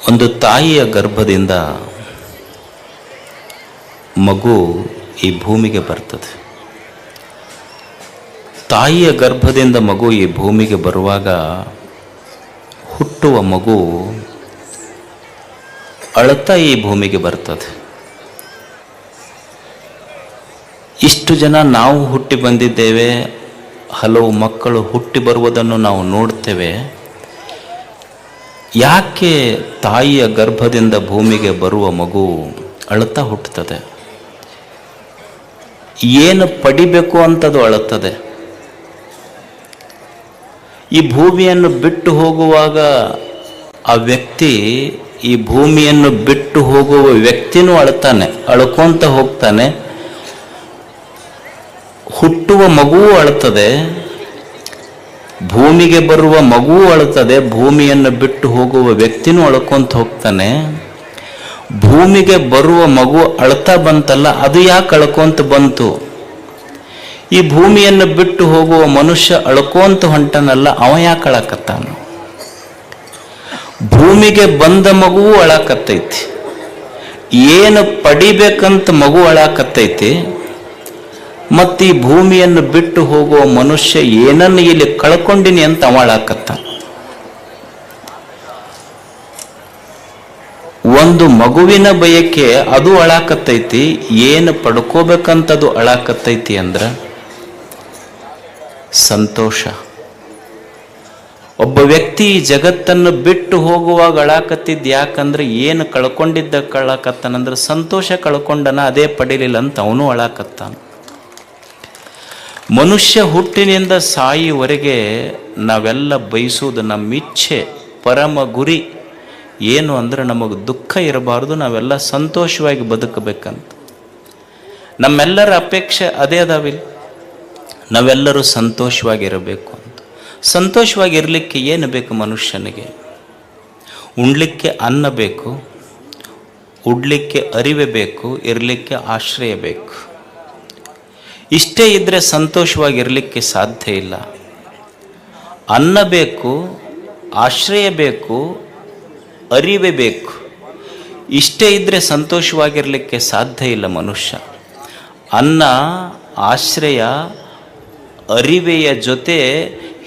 ಒಂದು ತಾಯಿಯ ಗರ್ಭದಿಂದ ಮಗು ಈ ಭೂಮಿಗೆ ಬರ್ತದೆ. ತಾಯಿಯ ಗರ್ಭದಿಂದ ಮಗು ಈ ಭೂಮಿಗೆ ಬರುವಾಗ ಹುಟ್ಟುವ ಮಗು ಅಳುತ್ತಾ ಈ ಭೂಮಿಗೆ ಬರ್ತದೆ. ಇಷ್ಟು ಜನ ನಾವು ಹುಟ್ಟಿ ಬಂದಿದ್ದೇವೆ, ಹಲವು ಮಕ್ಕಳು ಹುಟ್ಟಿ ಬರುವುದನ್ನು ನಾವು ನೋಡ್ತೇವೆ. ಯಾಕೆ ತಾಯಿಯ ಗರ್ಭದಿಂದ ಭೂಮಿಗೆ ಬರುವ ಮಗು ಅಳುತ್ತಾ ಹುಟ್ಟುತ್ತದೆ? ಏನು ಪಡಿಬೇಕು ಅಂತದು ಅಳುತ್ತದೆ. ಈ ಭೂಮಿಯನ್ನು ಬಿಟ್ಟು ಹೋಗುವಾಗ ಆ ವ್ಯಕ್ತಿ, ಈ ಭೂಮಿಯನ್ನು ಬಿಟ್ಟು ಹೋಗುವ ವ್ಯಕ್ತಿನೂ ಅಳುತ್ತಾನೆ, ಅಳ್ಕೊಂತ ಹೋಗ್ತಾನೆ. ಹುಟ್ಟುವ ಮಗುವೂ ಅಳುತ್ತದೆ, ಭೂಮಿಗೆ ಬರುವ ಮಗುವೂ ಅಳುತ್ತದೆ, ಭೂಮಿಯನ್ನು ಬಿಟ್ಟು ಹೋಗುವ ವ್ಯಕ್ತಿನೂ ಅಳ್ಕೊಂತ ಹೋಗ್ತಾನೆ. ಭೂಮಿಗೆ ಬರುವ ಮಗು ಅಳ್ತಾ ಬಂತಲ್ಲ, ಅದು ಯಾಕೆ ಅಳ್ಕೊಂತ ಬಂತು? ಈ ಭೂಮಿಯನ್ನು ಬಿಟ್ಟು ಹೋಗುವ ಮನುಷ್ಯ ಅಳ್ಕೊಂತ ಹೊಂಟನಲ್ಲ, ಅವ ಯಾಕೆ ಅಳಕತ್ತಾನ? ಭೂಮಿಗೆ ಬಂದ ಮಗುವು ಅಳಕತ್ತೈತಿ, ಏನು ಪಡಿಬೇಕಂತ ಮಗು ಅಳಕತ್ತೈತಿ. ಮತ್ತು ಈ ಭೂಮಿಯನ್ನು ಬಿಟ್ಟು ಹೋಗುವ ಮನುಷ್ಯ ಏನನ್ನು ಇಲ್ಲಿ ಕಳ್ಕೊಂಡಿನಿ ಅಂತ ಅವ ಅಳಕತ್ತಾನ. ಒಂದು ಮಗುವಿನ ಬಯಕೆ ಅದು ಅಳಾಕತ್ತೈತಿ, ಏನು ಪಡ್ಕೋಬೇಕಂತದು ಅಳಾಕತ್ತೈತಿ ಅಂದ್ರೆ ಸಂತೋಷ. ಒಬ್ಬ ವ್ಯಕ್ತಿ ಈ ಜಗತ್ತನ್ನು ಬಿಟ್ಟು ಹೋಗುವಾಗ ಅಳಾಕತ್ತಿದ್ದು ಯಾಕಂದ್ರೆ ಏನು ಕಳ್ಕೊಂಡಿದ್ದ ಕಳಕತ್ತಾನಂದ್ರೆ ಸಂತೋಷ ಕಳ್ಕೊಂಡನ, ಅದೇ ಪಡೀಲಿಲ್ಲ ಅಂತ ಅವನು ಅಳಾಕತ್ತಾನ. ಮನುಷ್ಯ ಹುಟ್ಟಿನಿಂದ ಸಾಯಿವರೆಗೆ ನಾವೆಲ್ಲ ಬಯಸುವುದು, ನಮ್ಮ ಇಚ್ಛೆ, ಪರಮ ಗುರಿ ಏನು ಅಂದ್ರೆ ನಮಗೆ ದುಃಖ ಇರಬಾರ್ದು, ನಾವೆಲ್ಲ ಸಂತೋಷವಾಗಿ ಬದುಕಬೇಕಂತ. ನಮ್ಮೆಲ್ಲರ ಅಪೇಕ್ಷೆ ಅದೇ ಅದಾವಿಲ್ಲ, ನಾವೆಲ್ಲರೂ ಸಂತೋಷವಾಗಿರಬೇಕು ಅಂತ. ಸಂತೋಷವಾಗಿರಲಿಕ್ಕೆ ಏನು ಬೇಕು ಮನುಷ್ಯನಿಗೆ? ಉಣ್ಲಿಕ್ಕೆ ಅನ್ನ ಬೇಕು, ಉಡ್ಲಿಕ್ಕೆ ಅರಿವೆ ಬೇಕು, ಇರಲಿಕ್ಕೆ ಆಶ್ರಯ ಬೇಕು. ಇಷ್ಟೇ ಇದ್ದರೆ ಸಂತೋಷವಾಗಿರಲಿಕ್ಕೆ ಸಾಧ್ಯ ಇಲ್ಲ. ಅನ್ನ ಬೇಕು, ಆಶ್ರಯ ಬೇಕು, ಅರಿವೆ ಬೇಕು. ಇಷ್ಟೇ ಇದ್ದರೆ ಸಂತೋಷವಾಗಿರಲಿಕ್ಕೆ ಸಾಧ್ಯ ಇಲ್ಲ ಮನುಷ್ಯ. ಅನ್ನ, ಆಶ್ರಯ, ಅರಿವೆಯ ಜೊತೆ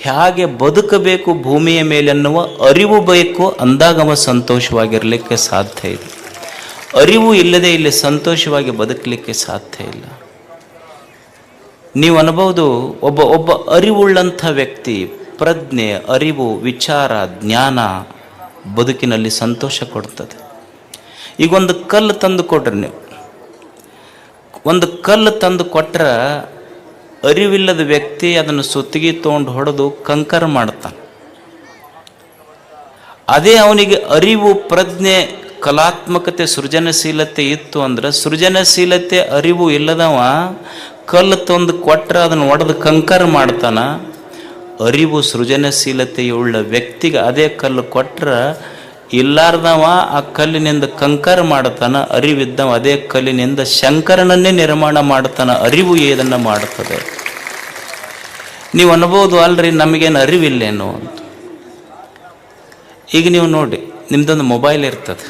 ಹೇಗೆ ಬದುಕಬೇಕು ಭೂಮಿಯ ಮೇಲೆ ಅನ್ನುವ ಅರಿವು ಬೇಕು, ಅಂದಾಗ ಅವ ಸಂತೋಷವಾಗಿರಲಿಕ್ಕೆ ಸಾಧ್ಯ ಇದೆ. ಅರಿವು ಇಲ್ಲದೆ ಇಲ್ಲಿ ಸಂತೋಷವಾಗಿ ಬದುಕಲಿಕ್ಕೆ ಸಾಧ್ಯ ಇಲ್ಲ. ನೀವು ಅನ್ಬೋದು, ಒಬ್ಬ ಅರಿವುಳ್ಳಂಥ ವ್ಯಕ್ತಿ, ಪ್ರಜ್ಞೆ, ಅರಿವು, ವಿಚಾರ, ಜ್ಞಾನ ಬದುಕಿನಲ್ಲಿ ಸಂತೋಷ ಕೊಡ್ತದೆ. ಈಗ ಒಂದು ಕಲ್ಲು ತಂದು ಕೊಟ್ರಿ, ನೀವು ಒಂದು ಕಲ್ಲು ತಂದು ಕೊಟ್ರೆ ಅರಿವಿಲ್ಲದ ವ್ಯಕ್ತಿ ಅದನ್ನು ಸುತ್ತಿಗೆ ತೊಗೊಂಡು ಹೊಡೆದು ಕಂಕರ ಮಾಡ್ತಾನೆ. ಅದೇ ಅವನಿಗೆ ಅರಿವು, ಪ್ರಜ್ಞೆ, ಕಲಾತ್ಮಕತೆ, ಸೃಜನಶೀಲತೆ ಇತ್ತು ಅಂದ್ರೆ, ಸೃಜನಶೀಲತೆ, ಅರಿವು ಇಲ್ಲದವ ಕಲ್ಲು ತಂದು ಕೊಟ್ಟರೆ ಅದನ್ನು ಒಡೆದು ಕಂಕರ ಮಾಡ್ತಾನ. ಅರಿವು, ಸೃಜನಶೀಲತೆಯುಳ್ಳ ವ್ಯಕ್ತಿಗೆ ಅದೇ ಕಲ್ಲು ಕೊಟ್ಟರೆ ಇಲ್ಲಾರ್ದವ ಆ ಕಲ್ಲಿನಿಂದ ಕಂಕರ ಮಾಡ್ತಾನ. ಅರಿವಿದ್ದವ ಅದೇ ಕಲ್ಲಿನಿಂದ ಶಂಕರನನ್ನೇ ನಿರ್ಮಾಣ ಮಾಡ್ತಾನ. ಅರಿವು ಏದನ್ನು ಮಾಡ್ತದೆ. ನೀವು ಅನ್ಬೋದು, ಅಲ್ರಿ ನಮಗೇನು ಅರಿವಿಲ್ಲೇನೋ ಅಂತ. ಈಗ ನೀವು ನೋಡಿ, ನಿಮ್ದೊಂದು ಮೊಬೈಲ್ ಇರ್ತದೆ.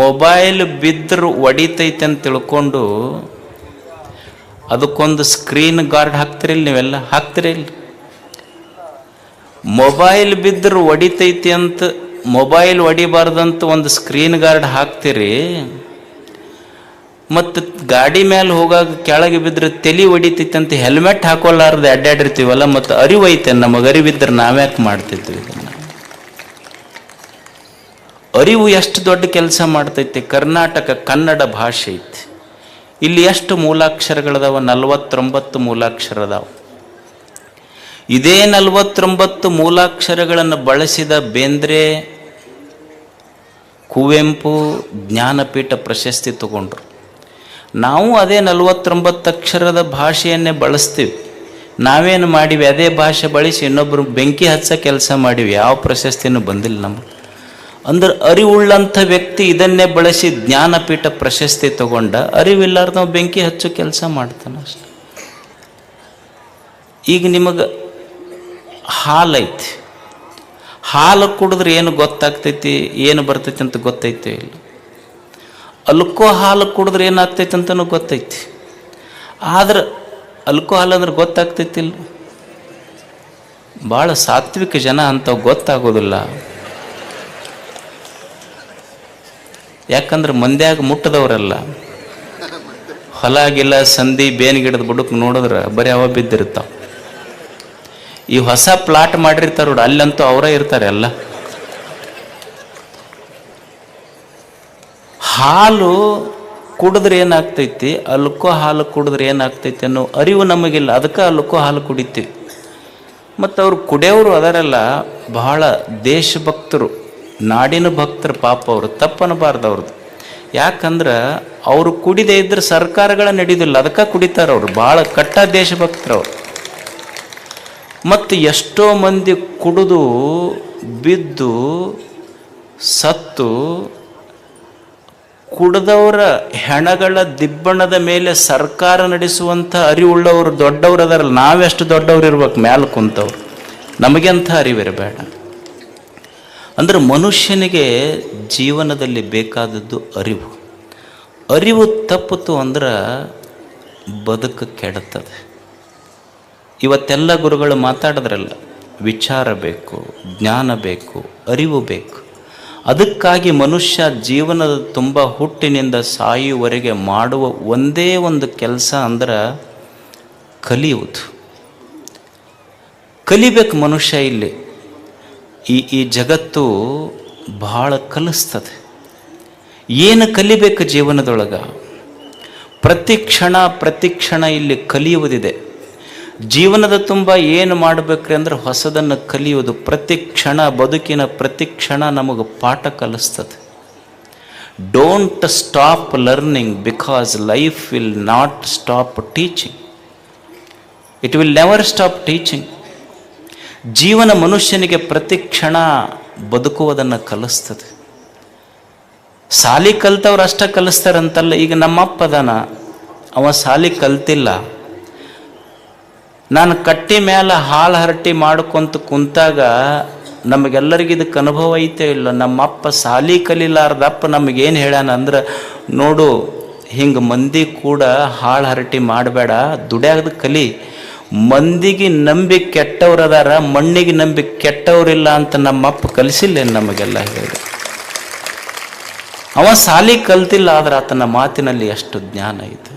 ಮೊಬೈಲ್ ಬಿದ್ದರೂ ಒಡಿತೈತೆ ಅಂತ ತಿಳ್ಕೊಂಡು ಅದಕ್ಕೊಂದು ಸ್ಕ್ರೀನ್ ಗಾರ್ಡ್ ಹಾಕ್ತಿರಿಲ್ಲ, ನೀವೆಲ್ಲ ಹಾಕ್ತಿರಿಲ್ಲ? ಮೊಬೈಲ್ ಬಿದ್ದರೂ ಒಡಿತೈತಿ ಅಂತ, ಮೊಬೈಲ್ ಒಡಿಬಾರ್ದಂತ ಒಂದು ಸ್ಕ್ರೀನ್ ಗಾರ್ಡ್ ಹಾಕ್ತಿರಿ. ಮತ್ತು ಗಾಡಿ ಮೇಲೆ ಹೋಗಾಗ ಕೆಳಗೆ ಬಿದ್ದರೆ ತಲೆ ಒಡಿತೈತಿ ಅಂತ ಹೆಲ್ಮೆಟ್ ಹಾಕೋಲಾರ್ದು ಅಡ್ಡಾಡಿರ್ತೀವಲ್ಲ, ಮತ್ತು ಅರಿವು ಐತೆ, ನಮಗೆ ಅರಿವಿದ್ರೆ ನಾವ್ಯಾಕೆ ಮಾಡ್ತಿದ್ವಿ ಇದನ್ನು? ಅರಿವು ಎಷ್ಟು ದೊಡ್ಡ ಕೆಲಸ ಮಾಡ್ತೈತಿ. ಕರ್ನಾಟಕ ಕನ್ನಡ ಭಾಷೆ ಐತಿ, ಇಲ್ಲಿ ಎಷ್ಟು ಮೂಲಾಕ್ಷರಗಳದಾವ? 49 ಮೂಲಾಕ್ಷರದಾವ. ಇದೇ 49 ಮೂಲಾಕ್ಷರಗಳನ್ನು ಬಳಸಿದ ಬೇಂದ್ರೆ, ಕುವೆಂಪು ಜ್ಞಾನಪೀಠ ಪ್ರಶಸ್ತಿ ತಗೊಂಡ್ರು. ನಾವು ಅದೇ 49 ಅಕ್ಷರದ ಭಾಷೆಯನ್ನೇ ಬಳಸ್ತೀವಿ. ನಾವೇನು ಮಾಡಿವಿ? ಅದೇ ಭಾಷೆ ಬಳಸಿ ಇನ್ನೊಬ್ಬರು ಬೆಂಕಿ ಹಚ್ಚೋ ಕೆಲಸ ಮಾಡಿವಿ. ಯಾವ ಪ್ರಶಸ್ತಿನೂ ಬಂದಿಲ್ಲ ನಮಗೆ. ಅಂದ್ರೆ ಅರಿವುಳ್ಳಂಥ ವ್ಯಕ್ತಿ ಇದನ್ನೇ ಬಳಸಿ ಜ್ಞಾನಪೀಠ ಪ್ರಶಸ್ತಿ ತಗೊಂಡ, ಅರಿವಿಲ್ಲಾರ್ದ ನಾವು ಬೆಂಕಿ ಹಚ್ಚೋ ಕೆಲಸ ಮಾಡ್ತಾನೆ ಅಷ್ಟೆ. ಈಗ ನಿಮಗೆ ಹಾಲೈತಿ, ಹಾಲು ಕುಡಿದ್ರೆ ಏನು ಗೊತ್ತಾಗ್ತೈತಿ, ಏನು ಬರ್ತೈತಿ ಅಂತ ಗೊತ್ತೈತೆ ಇಲ್ಲ. ಅಲ್ಕೋ ಹಾಲು ಕುಡಿದ್ರೆ ಏನಾಗ್ತೈತಿ ಅಂತಲೂ ಗೊತ್ತೈತಿ. ಆದ್ರೆ ಅಲ್ಕೋ ಹಾಲು ಅಂದ್ರೆ ಗೊತ್ತಾಗ್ತೈತಿಲ್ಲ. ಭಾಳ ಸಾತ್ವಿಕ ಜನ ಅಂಥವು ಗೊತ್ತಾಗೋದಿಲ್ಲ. ಯಾಕಂದ್ರೆ ಮಂದ್ಯಾಗ ಮುಟ್ಟದವರಲ್ಲ. ಹೊಲ ಗಿಲ್ಲ ಸಂಧಿ ಬೇನ್ ಗಿಡದ ಬುಡಕ್ಕೆ ನೋಡಿದ್ರೆ ಬರೀ ಅವ ಬಿದ್ದಿರ್ತಾವ. ಈ ಹೊಸ ಪ್ಲಾಟ್ ಮಾಡಿರ್ತಾರ ನೋಡಿ, ಅಲ್ಲಂತೂ ಅವರೇ ಇರ್ತಾರೆ ಎಲ್ಲ. ಹಾಲು ಕುಡಿದ್ರೆ ಏನಾಗ್ತೈತಿ, ಅಲ್ಕೋ ಹಾಲು ಕುಡಿದ್ರೆ ಏನಾಗ್ತೈತಿ ಅನ್ನೋ ಅರಿವು ನಮಗಿಲ್ಲ. ಅದಕ್ಕೆ ಅಲ್ಕೋ ಹಾಲು ಕುಡಿತೀವಿ. ಮತ್ತು ಅವ್ರು ಕುಡಿಯೋರು ಅದರಲ್ಲ ಬಹಳ ದೇಶಭಕ್ತರು, ನಾಡಿನ ಭಕ್ತರು. ಪಾಪ ಅವರು ತಪ್ಪನಬಾರ್ದು ಅವ್ರದ್ದು. ಯಾಕಂದ್ರೆ ಅವರು ಕುಡಿದೇ ಇದ್ರೆ ಸರ್ಕಾರಗಳ ನಡೆಯೋದಿಲ್ಲ. ಅದಕ್ಕೆ ಕುಡಿತಾರೆ ಅವರು. ಭಾಳ ಕಟ್ಟ ದೇಶಭಕ್ತರು ಅವರು. ಮತ್ತು ಎಷ್ಟೋ ಮಂದಿ ಕುಡಿದು ಬಿದ್ದು ಸತ್ತು ಕುಡಿದವರ ಹೆಣಗಳ ದಿಬ್ಬಣದ ಮೇಲೆ ಸರ್ಕಾರ ನಡೆಸುವಂಥ ಅರಿವುಳ್ಳವರು ದೊಡ್ಡವರು ಅದರಲ್ಲ. ನಾವೆಷ್ಟು ದೊಡ್ಡವ್ರು ಇರ್ಬೇಕು ಮ್ಯಾಲ ಕುಂತವ್ರು. ನಮಗೆಂಥ ಅರಿವಿರಬೇಡ. ಅಂದ್ರೆ ಮನುಷ್ಯನಿಗೆ ಜೀವನದಲ್ಲಿ ಬೇಕಾದದ್ದು ಅರಿವು. ಅರಿವು ತಪ್ಪಿತು ಅಂದ್ರೆ ಬದುಕು ಕೆಡುತ್ತದೆ. ಇವತ್ತೆಲ್ಲ ಗುರುಗಳು ಮಾತಾಡಿದ್ರಲ್ಲ, ವಿಚಾರ ಬೇಕು, ಜ್ಞಾನ ಬೇಕು, ಅರಿವು ಬೇಕು. ಅದಕ್ಕಾಗಿ ಮನುಷ್ಯ ಜೀವನದ ತುಂಬ ಹುಟ್ಟಿನಿಂದ ಸಾಯುವವರೆಗೆ ಮಾಡುವ ಒಂದೇ ಒಂದು ಕೆಲಸ ಅಂದ್ರೆ ಕಲಿಯುವುದು. ಕಲಿಬೇಕು ಮನುಷ್ಯ. ಇಲ್ಲಿ ಈ ಜಗತ್ತು ಬಹಳ ಕಲಿಸ್ತದೆ. ಏನು ಕಲಿಬೇಕು ಜೀವನದೊಳಗೆ? ಪ್ರತಿ ಕ್ಷಣ ಇಲ್ಲಿ ಕಲಿಯುವುದಿದೆ. ಜೀವನದ ತುಂಬ ಏನು ಮಾಡಬೇಕ್ರಿ ಅಂದ್ರೆ ಹೊಸದನ್ನು ಕಲಿಯುವುದು. ಪ್ರತಿ ಕ್ಷಣ, ಬದುಕಿನ ಪ್ರತಿ ಕ್ಷಣ ನಮಗೆ ಪಾಠ ಕಲಿಸ್ತದೆ. Don't stop learning because life will not stop teaching. It will never stop teaching. ಜೀವನ ಮನುಷ್ಯನಿಗೆ ಪ್ರತಿ ಕ್ಷಣ ಬದುಕುವುದನ್ನು ಕಲಿಸ್ತದೆ. ಸಾಲಿ ಕಲ್ತವ್ರು ಅಷ್ಟ ಕಲಿಸ್ತಾರಂತಲ್ಲ. ಈಗ ನಮ್ಮಪ್ಪ ಅದಾನ, ಅವ ಸಾಲಿ ಕಲ್ತಿಲ್ಲ. ನಾನು ಕಟ್ಟಿ ಮೇಲೆ ಹಾಳು ಹರಟಿ ಮಾಡ್ಕೊಂತ ಕುಂತಾಗ ನಮಗೆಲ್ಲರಿಗೂ ಇದಕ್ಕೆ ಅನುಭವ ಐತೆ ಇಲ್ಲ. ನಮ್ಮಪ್ಪ ಸಾಲಿ ಕಲಿಲಾರ್ದಪ್ಪ ನಮಗೇನು ಹೇಳ್ಯಾನ ಅಂದ್ರೆ, ನೋಡು ಹಿಂಗೆ ಮಂದಿ ಕೂಡ ಹಾಳು ಹರಟಿ ಮಾಡಬೇಡ, ದುಡ್ಯಾಗದ ಕಲಿ. ಮಂದಿಗೆ ನಂಬಿ ಕೆಟ್ಟವ್ರದಾರ, ಮಣ್ಣಿಗೆ ನಂಬಿ ಕೆಟ್ಟವ್ರಿಲ್ಲ ಅಂತ ನಮ್ಮಪ್ಪ ಕಲಿಸಿಲ್ಲ ನಮಗೆಲ್ಲ ಹೇಳಿ. ಅವ ಸಾಲಿ ಕಲ್ತಿಲ್ಲ, ಆದ್ರೆ ಆತನ ಮಾತಿನಲ್ಲಿ ಎಷ್ಟು ಜ್ಞಾನ ಐತೆ.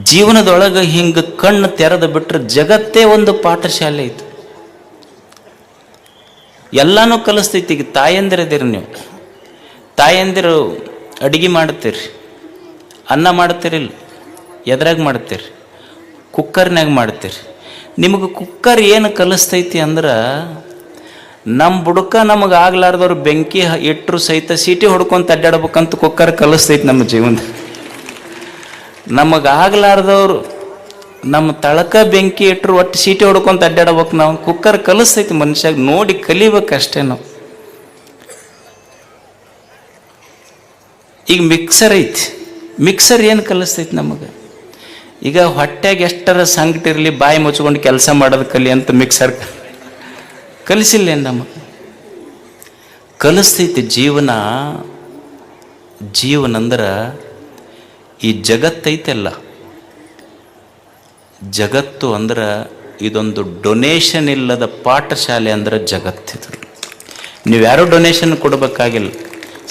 ಜೀವನದೊಳಗೆ ಹಿಂಗೆ ಕಣ್ಣು ತೆರೆದು ಬಿಟ್ಟರೆ ಜಗತ್ತೇ ಒಂದು ಪಾಠಶಾಲೆ ಐತೆ. ಎಲ್ಲನೂ ಕಲಿಸ್ತೈತಿ. ಈಗ ತಾಯಂದಿರದಿರಿ ನೀವು. ತಾಯಂದಿರು ಅಡುಗೆ ಮಾಡ್ತೀರಿ, ಅನ್ನ ಮಾಡ್ತೀರಿಲ್ಲ, ಎದ್ರಾಗ ಮಾಡ್ತೀರಿ? ಕುಕ್ಕರ್ನಾಗ ಮಾಡ್ತೀರಿ. ನಿಮಗೆ ಕುಕ್ಕರ್ ಏನು ಕಲಿಸ್ತೈತಿ ಅಂದ್ರೆ, ನಮ್ಮ ಬುಡಕ ನಮಗೆ ಆಗ್ಲಾರ್ದವ್ರು ಬೆಂಕಿ ಇಟ್ಟರು ಸಹಿತ ಸೀಟಿ ಹೊಡ್ಕೊಂತ ಅಡ್ಡಾಡ್ಬೇಕಂತ ಕುಕ್ಕರ್ ಕಲಿಸ್ತೈತಿ ನಮ್ಮ ಜೀವನ. ನಮಗಾಗ್ಲಾರ್ದವ್ರು ನಮ್ಮ ತಳಕ ಬೆಂಕಿ ಇಟ್ಟರು ಒಟ್ಟು ಸೀಟಿ ಹೊಡ್ಕೊಂತ ಅಡ್ಡಾಡ್ಬೇಕು. ನಾವು ಕುಕ್ಕರ್ ಕಲಿಸ್ತೈತಿ ಮನುಷ್ಯಾಗ. ನೋಡಿ ಕಲಿಬೇಕಷ್ಟೇ ನಾವು. ಈಗ ಮಿಕ್ಸರ್ ಐತಿ. ಮಿಕ್ಸರ್ ಏನು ಕಲಿಸ್ತೈತಿ ನಮಗೆ? ಈಗ ಹೊಟ್ಟೆಗೆ ಎಷ್ಟರ ಸಂಕಟ ಇರಲಿ, ಬಾಯಿ ಮುಚ್ಕೊಂಡು ಕೆಲಸ ಮಾಡೋದು ಕಲಿ ಅಂತ ಮಿಕ್ಸರ್ ಕಲಿಸಿಲ್ಲ ನಮಗೆ. ಕಲಿಸ್ತೈತಿ ಜೀವನ. ಅಂದ್ರೆ ಈ ಜಗತ್ತೈತೆಲ್ಲ, ಜಗತ್ತು ಅಂದ್ರೆ ಇದೊಂದು ಡೊನೇಷನ್ ಇಲ್ಲದ ಪಾಠಶಾಲೆ ಅಂದ್ರೆ ಜಗತ್ತಿದು. ನೀವ್ಯಾರೂ ಡೊನೇಷನ್ ಕೊಡಬೇಕಾಗಿಲ್ಲ.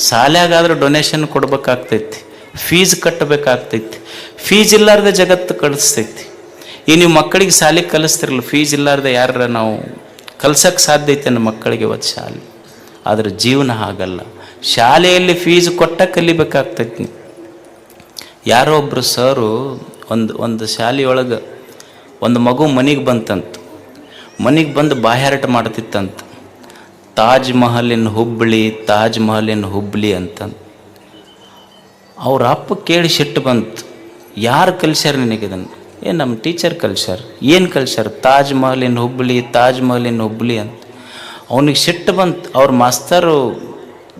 ಶಾಲೆಗಾದ್ರೂ ಡೊನೇಷನ್ ಕೊಡ್ಬೇಕಾಗ್ತೈತಿ, ಫೀಸ್ ಕಟ್ಟಬೇಕಾಗ್ತೈತಿ. ಫೀಸ್ ಇಲ್ಲಾರ್ದೆ ಜಗತ್ತು ಕಲಿಸ್ತೈತಿ. ಈ ನೀವು ಮಕ್ಕಳಿಗೆ ಶಾಲೆ ಕಲಿಸ್ತಿರಲ್ಲ, ಫೀಸ್ ಇಲ್ಲಾರ್ದೆ ಯಾರ ನಾವು ಕಲ್ಸಕ್ಕೆ ಸಾಧ್ಯ ಐತೆ ನಮ್ಮ ಮಕ್ಕಳಿಗೆ ಇವತ್ತು ಶಾಲೆ. ಆದರೆ ಜೀವನ ಹಾಗಲ್ಲ. ಶಾಲೆಯಲ್ಲಿ ಫೀಸ್ ಕೊಟ್ಟ ಕಲಿಬೇಕಾಗ್ತೈತಿ. ಯಾರೋ ಒಬ್ಬರು ಸರು ಒಂದು ಶಾಲೆಯೊಳಗೆ ಒಂದು ಮಗು ಮನೆಗೆ ಬಂತಂತ. ಮನೆಗೆ ಬಂದು ಬಾಯಾರಟ ಮಾಡ್ತಿತ್ತಂತ. ತಾಜ್ ಮಹಲಿನ ಹುಬ್ಬಳ್ಳಿ, ತಾಜ್ ಮಹಲಿನ ಹುಬ್ಬಳ್ಳಿ ಅಂತಂತ. ಅವ್ರ ಅಪ್ಪ ಕೇಳಿ ಸಿಟ್ಟು ಬಂತು. ಯಾರು ಕಲಿಸ್ಯಾರ ನಿನಗೆ ಇದನ್ನು? ನಮ್ಮ ಟೀಚರ್ ಕಲಿಸ್ಯಾರ. ಏನು ಕಲಿಸ್ಯಾರ? ತಾಜ್ ಮಹಲಿನ ಹುಬ್ಬಳ್ಳಿ, ತಾಜ್ ಮಹಲಿನ ಹುಬ್ಬಳ್ಳಿ ಅಂತ. ಅವನಿಗೆ ಸಿಟ್ಟು ಬಂತು. ಅವ್ರ ಮಾಸ್ತರು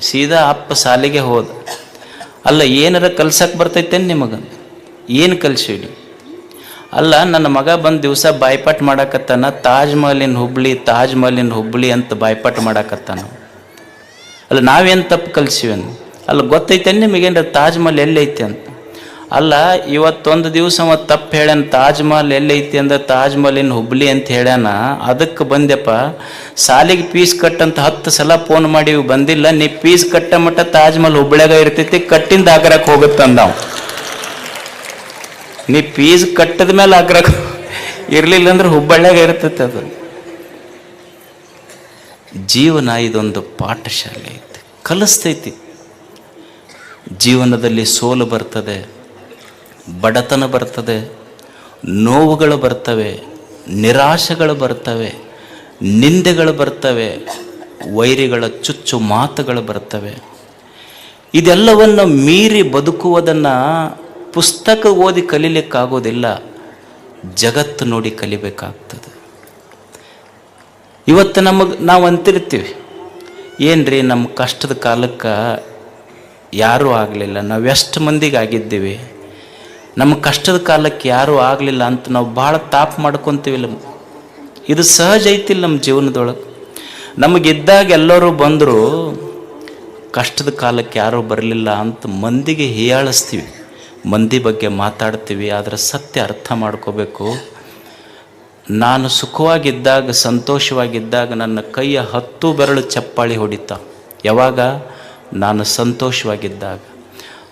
ಸೀದಾ ಅಪ್ಪ ಶಾಲೆಗೆ ಹೋದ. ಅಲ್ಲ, ಏನಾರ ಕಲ್ಸಕ್ಕೆ ಬರ್ತೈತೇನು ನಿಮಗೆ? ಏನು ಕಲಿಸಿಡಿ? ಅಲ್ಲ ನನ್ನ ಮಗ ಬಂದು ದಿವಸ ಬಾಯ್ಪಾಟ್ ಮಾಡಾಕತ್ತಾನ, ತಾಜ್ ಮಹಲಿನ ಹುಬ್ಳಿ ಅಂತ ಬಾಯ್ಪಾಟ್ ಮಾಡಾಕತ್ತಾನ. ಅಲ್ಲ ನಾವೇನು ತಪ್ಪು ಕಲಿಸಿವೇನು? ಅಲ್ಲ ಗೊತ್ತೈತೆ ನಿಮಗೇನ್ರ ತಾಜ್ ಮಹಲ್ ಎಲ್ಲೈತಿ ಅಂತ? ಅಲ್ಲ ಇವತ್ತೊಂದು ದಿವಸ ಅವ ತಪ್ಪು ಹೇಳ್ಯಾನ, ತಾಜ್ ಮಹಲ್ ಎಲ್ಲೈತಿ ಅಂದ್ರೆ ತಾಜ್ ಮಹಲಿನ ಹುಬ್ಳಿ ಅಂತ ಹೇಳ್ಯಾನ. ಅದಕ್ಕೆ ಬಂದೆಪ್ಪ, ಸಾಲಿಗೆ ಫೀಸ್ ಕಟ್ಟಂತ 10 ಸಲ ಫೋನ್ ಮಾಡಿ ಬಂದಿಲ್ಲ, ನೀ ಫೀಸ್ ಕಟ್ಟ ಮಟ್ಟ ತಾಜ್ ಮಹಲ್ ಹುಬ್ಳ್ಯಾಗ ಇರ್ತೈತಿ, ಕಟ್ಟಿಂದ ಆಗ್ರಕ್ಕೆ ಹೋಗುತ್ತಂದಾವ್. ನೀ ಫೀಸ್ ಕಟ್ಟದ ಮೇಲೆ ಆಗ್ರಕ್ಕೆ ಇರಲಿಲ್ಲ ಅಂದ್ರೆ ಹುಬ್ಬಳ್ಳ್ಯಾಗ ಇರ್ತೈತಿ. ಅದು ಜೀವನ ಇದೊಂದು ಪಾಠಶಾಲೆ ಐತಿ, ಕಲಿಸ್ತೈತಿ. ಜೀವನದಲ್ಲಿ ಸೋಲು ಬರ್ತದೆ, ಬಡತನ ಬರ್ತದೆ, ನೋವುಗಳು ಬರ್ತವೆ, ನಿರಾಶೆಗಳು ಬರ್ತವೆ, ನಿಂದೆಗಳು ಬರ್ತವೆ, ವೈರಿಗಳ ಚುಚ್ಚು ಮಾತುಗಳು ಬರ್ತವೆ. ಇದೆಲ್ಲವನ್ನು ಮೀರಿ ಬದುಕುವುದನ್ನು ಪುಸ್ತಕ ಓದಿ ಕಲೀಲಿಕ್ಕಾಗೋದಿಲ್ಲ, ಜಗತ್ತು ನೋಡಿ ಕಲಿಬೇಕಾಗ್ತದೆ. ಇವತ್ತು ನಾವು ಅಂತಿರ್ತೀವಿ, ಏನ್ರಿ ನಮ್ಮ ಕಷ್ಟದ ಕಾಲಕ್ಕೆ ಯಾರೂ ಆಗಲಿಲ್ಲ, ನಾವು ಎಷ್ಟು ಮಂದಿಗೆ ಆಗಿದ್ದೀವಿ, ನಮ್ಮ ಕಷ್ಟದ ಕಾಲಕ್ಕೆ ಯಾರೂ ಆಗಲಿಲ್ಲ ಅಂತ ನಾವು ಭಾಳ ತಾಪ್ ಮಾಡ್ಕೊತೀವಿಲ್ಲ. ಇದು ಸಹಜ ಐತಿಲ್ಲ ನಮ್ಮ ಜೀವನದೊಳಗೆ. ನಮಗಿದ್ದಾಗ ಎಲ್ಲರೂ ಬಂದರು, ಕಷ್ಟದ ಕಾಲಕ್ಕೆ ಯಾರೂ ಬರಲಿಲ್ಲ ಅಂತ ಮಂದಿಗೆ ಹೀಯಾಳಿಸ್ತೀವಿ, ಮಂದಿ ಬಗ್ಗೆ ಮಾತಾಡ್ತೀವಿ. ಆದರೆ ಸತ್ಯ ಅರ್ಥ ಮಾಡ್ಕೋಬೇಕು. ನಾನು ಸುಖವಾಗಿದ್ದಾಗ, ಸಂತೋಷವಾಗಿದ್ದಾಗ ನನ್ನ ಕೈಯ 10 ಬೆರಳು ಚಪ್ಪಾಳಿ ಹೊಡಿತಾ. ಯಾವಾಗ? ನಾನು ಸಂತೋಷವಾಗಿದ್ದಾಗ.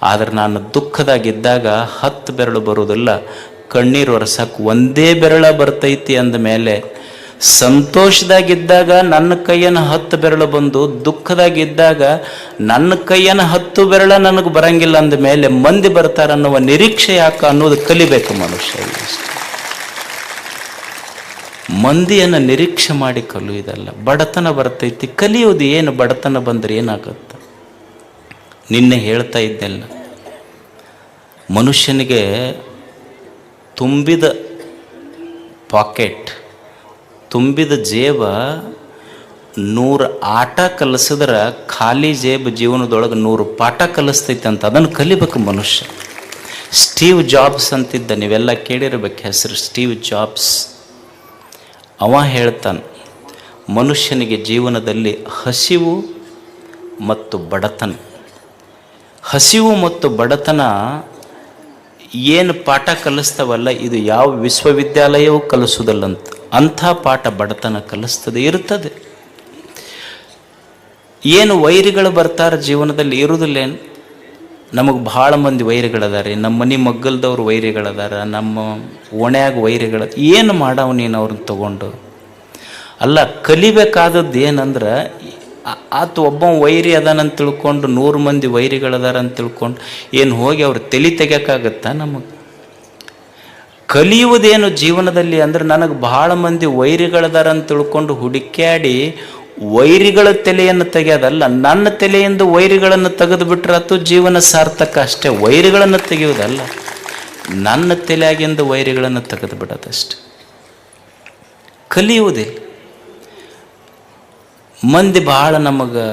ಆದರೆ ನಾನು ದುಃಖದಾಗಿದ್ದಾಗ 10 ಬೆರಳು ಬರುವುದಿಲ್ಲ, ಕಣ್ಣೀರು ಒರೆಸಕ್ಕೆ ಒಂದೇ ಬೆರಳ ಬರ್ತೈತಿ. ಅಂದಮೇಲೆ ಸಂತೋಷದಾಗಿದ್ದಾಗ ನನ್ನ ಕೈಯನ್ನು 10 ಬೆರಳು ಬಂದು, ದುಃಖದಾಗಿದ್ದಾಗ ನನ್ನ ಕೈಯನ್ನು 10 ಬೆರಳ ನನಗೆ ಬರಂಗಿಲ್ಲ ಅಂದಮೇಲೆ ಮಂದಿ ಬರ್ತಾರನ್ನುವ ನಿರೀಕ್ಷೆ ಯಾಕೆ ಅನ್ನೋದು ಕಲಿಬೇಕು ಮನುಷ್ಯ. ಮಂದಿಯನ್ನು ನಿರೀಕ್ಷೆ ಮಾಡಿ ಕಲಿಯುವುದಲ್ಲ. ಬಡತನ ಬರ್ತೈತಿ, ಕಲಿಯೋದು ಏನು? ಬಡತನ ಬಂದರೆ ಏನಾಗುತ್ತೆ? ನಿನ್ನೆ ಹೇಳ್ತಾ ಇದ್ದೆಲ್ಲ, ಮನುಷ್ಯನಿಗೆ ತುಂಬಿದ ಪಾಕೆಟ್, ತುಂಬಿದ ಜೇಬ 100 ಆಟ ಕಲಿಸಿದ್ರೆ ಖಾಲಿ ಜೇಬು ಜೀವನದೊಳಗೆ 100 ಪಾಠ ಕಲಿಸ್ತೈತೆ ಅಂತ. ಅದನ್ನು ಕಲಿಬೇಕು ಮನುಷ್ಯ. ಸ್ಟೀವ್ ಜಾಬ್ಸ್ ಅಂತಿದ್ದ, ನೀವೆಲ್ಲ ಕೇಳಿರ್ಬೇಕು ಹೆಸರು, ಸ್ಟೀವ್ ಜಾಬ್ಸ್. ಅವ ಹೇಳ್ತಾನೆ, ಮನುಷ್ಯನಿಗೆ ಜೀವನದಲ್ಲಿ ಹಸಿವು ಮತ್ತು ಬಡತನ, ಹಸಿವು ಮತ್ತು ಬಡತನ ಏನು ಪಾಠ ಕಲಿಸ್ತಾವಲ್ಲ, ಇದು ಯಾವ ವಿಶ್ವವಿದ್ಯಾಲಯವೂ ಕಲಿಸೋದಲ್ಲಂತ. ಅಂಥ ಪಾಠ ಬಡತನ ಕಲಿಸ್ತದೆ, ಇರ್ತದೆ. ಏನು ವೈರಿಗಳು ಬರ್ತಾರೆ ಜೀವನದಲ್ಲಿ, ಇರುವುದಿಲ್ಲೇನು? ನಮಗೆ ಭಾಳ ಮಂದಿ ವೈರಿಗಳದಾರೆ. ನಮ್ಮ ಮನೆ ಮಗ್ಗಲ್ದವ್ರು ವೈರಿಗಳದಾರ, ನಮ್ಮ ಓಣ್ಯಾಗ ವೈರಿಗಳ. ಏನು ಮಾಡವ ನೀನು ಅವ್ರನ್ನ ತಗೊಂಡು? ಅಲ್ಲ, ಕಲಿಬೇಕಾದದ್ದು ಏನಂದ್ರೆ, ಆತ ಒಬ್ಬ ವೈರಿ ಅದಾನಂತ ತಿಳ್ಕೊಂಡು 100 ಮಂದಿ ವೈರಿಗಳದಾರ ಅಂತ ತಿಳ್ಕೊಂಡು ಏನು ಹೋಗಿ ಅವ್ರು ತಲೆ ತೆಗಿಯೋಕ್ಕಾಗತ್ತಾ? ನಮಗೆ ಕಲಿಯುವುದೇನು ಜೀವನದಲ್ಲಿ ಅಂದ್ರೆ, ನನಗೆ ಭಾಳ ಮಂದಿ ವೈರಿಗಳದಾರ ಅಂತ ತಿಳ್ಕೊಂಡು ಹುಡುಕ್ಯಾಡಿ ವೈರಿಗಳ ತಲೆಯನ್ನು ತೆಗೆಯೋದಲ್ಲ, ನನ್ನ ತಲೆಯಿಂದ ವೈರಿಗಳನ್ನು ತೆಗೆದು ಬಿಟ್ರೆ ಅದು ಜೀವನ ಸಾರ್ಥಕ ಅಷ್ಟೇ. ವೈರಿಗಳನ್ನು ತೆಗೆಯುವುದಲ್ಲ, ನನ್ನ ತಲೆಯಾಗಿಂದ ವೈರಿಗಳನ್ನು ತೆಗೆದು ಬಿಡೋದಷ್ಟೆ. ಕಲಿಯುವುದಿಲ್ಲ. ಮಂದಿ ಭಾಳ ನಮಗೆ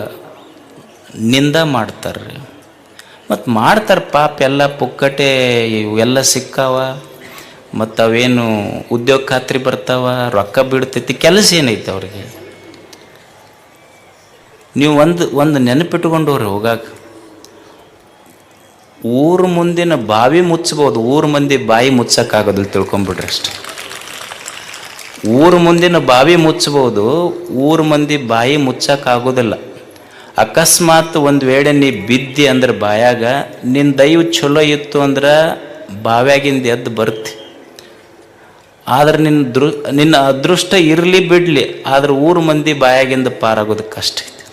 ನಿಂದ ಮಾಡ್ತಾರೆ, ಮತ್ತು ಮಾಡ್ತಾರೆ ಪಾಪ. ಎಲ್ಲ ಪುಕ್ಕಟೆ ಇವೆಲ್ಲ ಸಿಕ್ಕಾವ, ಮತ್ತು ಅವೇನು ಉದ್ಯೋಗ ಖಾತ್ರಿ ಬರ್ತಾವ, ರೊಕ್ಕ ಬಿಡ್ತೈತಿ, ಕೆಲಸ ಏನೈತೆ ಅವ್ರಿಗೆ? ನೀವು ಒಂದು ನೆನಪಿಟ್ಕೊಂಡವ್ರಿ, ಹೋಗಾಗ ಊರು ಮುಂದಿನ ಬಾವಿ ಮುಚ್ಚಬಹುದು, ಊರು ಮಂದಿ ಬಾಯಿ ಮುಚ್ಚಕ್ಕಾಗೋದಿಲ್ಲ, ತಿಳ್ಕೊಂಬಿಡ್ರಿ ಅಷ್ಟೆ. ಊರು ಮುಂದಿನ ಬಾವಿ ಮುಚ್ಚಬಹುದು, ಊರು ಮಂದಿ ಬಾಯಿ ಮುಚ್ಚಕ್ಕಾಗೋದಿಲ್ಲ. ಅಕಸ್ಮಾತ್ ಒಂದು ವೇಳೆ ನೀ ಬಿದ್ದಿ ಅಂದ್ರೆ ಬಾಯಾಗ, ನಿನ್ನ ದೈವ ಚಲೋ ಇತ್ತು ಅಂದ್ರೆ ಬಾವ್ಯಾಗಿಂದ ಎದ್ದು ಬರ್ತಿ. ಆದ್ರೆ ನಿನ್ನ ಅದೃಷ್ಟ ಇರಲಿ ಬಿಡಲಿ, ಆದ್ರೆ ಊರು ಮಂದಿ ಬಾಯಾಗಿಂದ ಪಾರಾಗೋದು ಕಷ್ಟ ಐತಿ.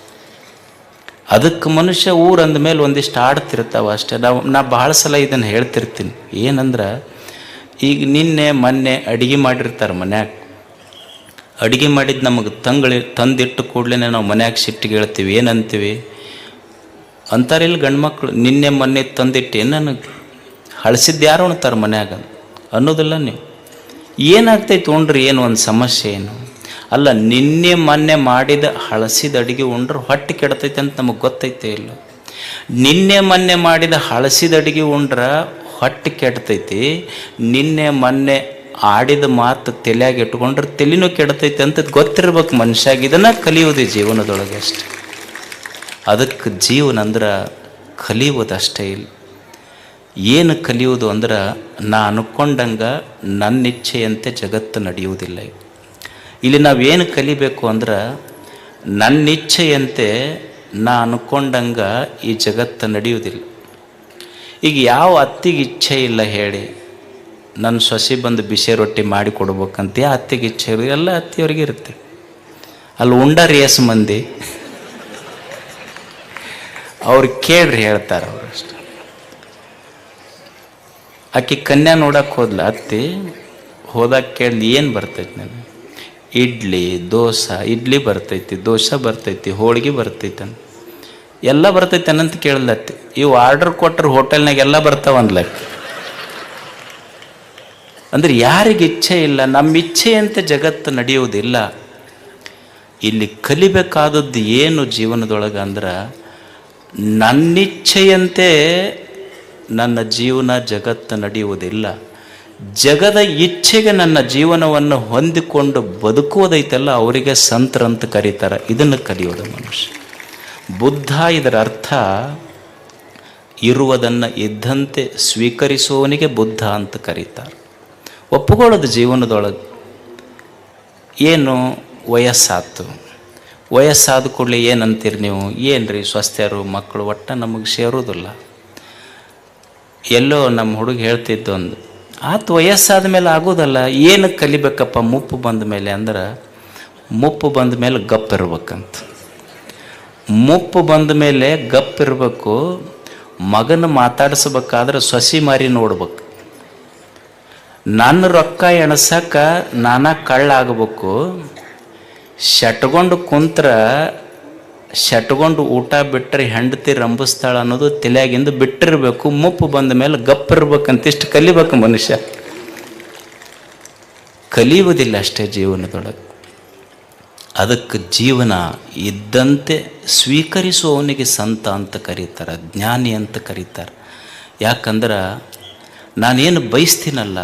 ಅದಕ್ಕೆ ಮನುಷ್ಯ ಊರು ಅಂದಮೇಲೆ ಒಂದಿಷ್ಟು ಆಡ್ತಿರ್ತಾವ ಅಷ್ಟೇ. ನಾ ಭಾಳ ಸಲ ಇದನ್ನು ಹೇಳ್ತಿರ್ತೀನಿ. ಏನಂದ್ರೆ, ಈಗ ನಿನ್ನೆ ಮೊನ್ನೆ ಅಡುಗೆ ಮಾಡಿರ್ತಾರೆ ಮನ್ಯಾಗ, ಅಡುಗೆ ಮಾಡಿದ್ದು ನಮಗೆ ತಂದಿಟ್ಟು ಕೂಡಲೇ ನಾವು ಮನ್ಯಾಗ ಸಿಟ್ಟಿಗೆ ಹೇಳ್ತೀವಿ. ಏನಂತೀವಿ ಅಂತಾರಿಲ್ಲ ಗಂಡು ಮಕ್ಕಳು, ನಿನ್ನೆ ಮೊನ್ನೆ ತಂದಿಟ್ಟು ನನಗೆ ಹಳಸಿದ್ದು ಯಾರು ಉಣ್ತಾರೆ ಮನ್ಯಾಗ ಅನ್ನೋದಿಲ್ಲ ನೀವು. ಏನಾಗ್ತೈತೆ ಉಣ್ರಿ, ಏನು ಒಂದು ಸಮಸ್ಯೆ ಏನು? ಅಲ್ಲ, ನಿನ್ನೆ ಮೊನ್ನೆ ಮಾಡಿದ ಹಳಸಿದ ಅಡುಗೆ ಉಂಡ್ರೆ ಹೊಟ್ಟೆ ಕೆಡ್ತೈತೆ ಅಂತ ನಮಗೆ ಗೊತ್ತೈತೆ ಇಲ್ಲ? ನಿನ್ನೆ ಮೊನ್ನೆ ಮಾಡಿದ ಹಳಸಿದ ಅಡುಗೆ ಉಂಡ್ರೆ ಹೊಟ್ಟೆ ಕೆಡ್ತೈತಿ, ನಿನ್ನೆ ಮೊನ್ನೆ ಆಡಿದ ಮಾತು ತಲೆಯಾಗಿ ಇಟ್ಕೊಂಡ್ರೆ ತಲೆನೂ ಕೆಡ್ತೈತೆ ಅಂತ ಗೊತ್ತಿರ್ಬೇಕು ಮನುಷ್ಯಾಗ. ಇದನ್ನು ಕಲಿಯೋದು ಜೀವನದೊಳಗೆ ಅಷ್ಟೆ. ಅದಕ್ಕೆ ಜೀವನ ಅಂದ್ರೆ ಕಲಿಯೋದಷ್ಟೇ ಇಲ್ಲ. ಏನು ಕಲಿಯೋದು ಅಂದ್ರೆ ನಾ ಅನ್ಕೊಂಡಂಗೆ ನನ್ನ ಇಚ್ಛೆಯಂತೆ ಜಗತ್ತು ನಡೆಯುವುದಿಲ್ಲ. ಇಲ್ಲಿ ನಾವೇನು ಕಲಿಬೇಕು ಅಂದ್ರೆ ನನ್ನ ಇಚ್ಛೆಯಂತೆ ನಾ ಅನ್ಕೊಂಡಂಗೆ ಈ ಜಗತ್ತು ನಡೆಯುವುದಿಲ್ಲ. ಈಗ ಯಾವ ಅತ್ತಿಗೆ ಇಚ್ಛೆ ಇಲ್ಲ ಹೇಳಿ, ನನ್ನ ಸೊಸೆ ಬಂದು ಬಿಸಿ ರೊಟ್ಟಿ ಮಾಡಿ ಕೊಡ್ಬೇಕಂತ ಆ ಅತ್ತಿಗೆ ಇಚ್ಛೆ ಇರೋದು ಎಲ್ಲ ಅತ್ತಿಯವ್ರಿಗೆ ಇರುತ್ತೆ. ಅಲ್ಲಿ ಉಂಡ ರೇಸ್ ಮಂದಿ ಅವ್ರು ಕೇಳ್ರಿ ಹೇಳ್ತಾರೆ ಅವರು ಅಷ್ಟು. ಆಕೆ ಕನ್ಯಾ ನೋಡಕ್ಕೆ ಹೋದ್ಲ ಅತ್ತಿ, ಹೋದಾಗ ಕೇಳಿ ಏನು ಬರ್ತೈತಿ ನನಗೆ? ಇಡ್ಲಿ ದೋಸೆ, ಇಡ್ಲಿ ಬರ್ತೈತಿ, ದೋಸೆ ಬರ್ತೈತಿ, ಹೋಳಿಗೆ ಬರ್ತೈತಿ ಅಂತ ಎಲ್ಲ ಬರ್ತೈತೆ ಅನ್ನಂತ ಕೇಳಲತ್ತಿ. ಇವು ಆರ್ಡರ್ ಕೊಟ್ಟರು ಹೋಟೆಲ್ನಾಗ ಎಲ್ಲ ಬರ್ತಾವಂದ್ಲಕ್ಕೆ. ಅಂದ್ರೆ ಯಾರಿಗೆ ಇಚ್ಛೆ ಇಲ್ಲ, ನಮ್ಮ ಇಚ್ಛೆಯಂತೆ ಜಗತ್ತು ನಡೆಯುವುದಿಲ್ಲ. ಇಲ್ಲಿ ಕಲಿಬೇಕಾದದ್ದು ಏನು ಜೀವನದೊಳಗೆ ಅಂದ್ರೆ ನನ್ನಿಚ್ಛೆಯಂತೆ ನನ್ನ ಜೀವನ ಜಗತ್ತು ನಡೆಯುವುದಿಲ್ಲ. ಜಗದ ಇಚ್ಛೆಗೆ ನನ್ನ ಜೀವನವನ್ನು ಹೊಂದಿಕೊಂಡು ಬದುಕುವುದೈತಲ್ಲ ಅವರಿಗೆ ಸಂತರಂತ ಕರೀತಾರೆ. ಇದನ್ನು ಕಲಿಯೋದು ಮನುಷ್ಯ. ಬುದ್ಧ ಇದರ ಅರ್ಥ ಇರುವುದನ್ನು ಇದ್ದಂತೆ ಸ್ವೀಕರಿಸುವವನಿಗೆ ಬುದ್ಧ ಅಂತ ಕರೀತಾರೆ. ಒಪ್ಪುಕೊಳ್ಳೋದು ಜೀವನದೊಳಗೆ. ಏನು ವಯಸ್ಸಾತು, ವಯಸ್ಸಾದ ಕೂಡಲೇ ಏನಂತೀರಿ ನೀವು? ಏನ್ರಿ ಸ್ವಸ್ಥರು ಮಕ್ಕಳು ಒಟ್ಟು ನಮಗೆ ಸೇರೋದಿಲ್ಲ. ಎಲ್ಲೋ ನಮ್ಮ ಹುಡುಗ ಹೇಳ್ತಿದ್ದು ಒಂದು ಆತು, ವಯಸ್ಸಾದ ಮೇಲೆ ಆಗೋದಲ್ಲ. ಏನು ಕಲಿಬೇಕಪ್ಪ ಮುಪ್ಪು ಬಂದ ಮೇಲೆ ಅಂದ್ರೆ, ಮುಪ್ಪು ಬಂದ ಮೇಲೆ ಗಪ್ಪಿರ್ಬೇಕಂತ. ಮುಪ್ಪು ಬಂದ ಮೇಲೆ ಗಪ್ಪಿರ್ಬೇಕು. ಮಗನ ಮಾತಾಡಿಸ್ಬೇಕಾದ್ರೆ ಸೊಸಿ ಮಾರಿ ನೋಡ್ಬೇಕು. ನನ್ನ ರೊಕ್ಕ ಎಣಸಕ್ಕ ನಾನಾ ಕಳ್ಳಾಗಬೇಕು. ಶಟ್ಕೊಂಡು ಕುಂತ್ರ ಶಟ್ಕೊಂಡು ಊಟ ಬಿಟ್ಟರೆ ಹೆಂಡತಿ ರಂಭಿಸ್ತಾಳ ಅನ್ನೋದು ತಲೆಯಾಗಿಂದ ಬಿಟ್ಟಿರ್ಬೇಕು. ಮುಪ್ಪು ಬಂದ ಮೇಲೆ ಗಪ್ಪಿರ್ಬೇಕಂತ ಇಷ್ಟು ಕಲಿಬೇಕು ಮನುಷ್ಯ. ಕಲಿಯುವುದಿಲ್ಲ ಅಷ್ಟೇ ಜೀವನದೊಳಗೆ. ಅದಕ್ಕೆ ಜೀವನ ಇದ್ದಂತೆ ಸ್ವೀಕರಿಸುವವನಿಗೆ ಸಂತ ಅಂತ ಕರೀತಾರೆ, ಜ್ಞಾನಿ ಅಂತ ಕರೀತಾರೆ. ಯಾಕಂದ್ರೆ ನಾನೇನು ಬಯಸ್ತೀನಲ್ಲ,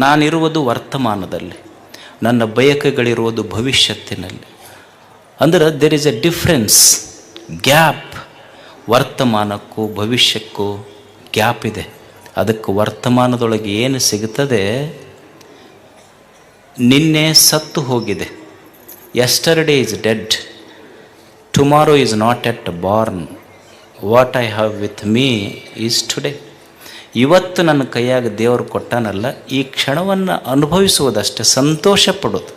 ನಾನಿರುವುದು ವರ್ತಮಾನದಲ್ಲಿ, ನನ್ನ ಬಯಕೆಗಳಿರುವುದು ಭವಿಷ್ಯತ್ತಿನಲ್ಲಿ. ಅಂದ್ರೆ there is a difference, gap. ವರ್ತಮಾನಕ್ಕೂ ಭವಿಷ್ಯಕ್ಕೂ ಗ್ಯಾಪ್ ಇದೆ. ಅದಕ್ಕೆ ವರ್ತಮಾನದೊಳಗೆ ಏನು ಸಿಗುತ್ತದೆ, ನಿನ್ನೆ ಸತ್ತು ಹೋಗಿದೆ. Yesterday is dead, tomorrow is not yet born, what I have with me is today. ಇವತ್ತು ನನ್ನ ಕೈಯಾಗ ದೇವರು ಕೊಟ್ಟಾನಲ್ಲ, ಈ ಕ್ಷಣವನ್ನು ಅನುಭವಿಸುವುದಷ್ಟೇ, ಸಂತೋಷ ಪಡೋದು.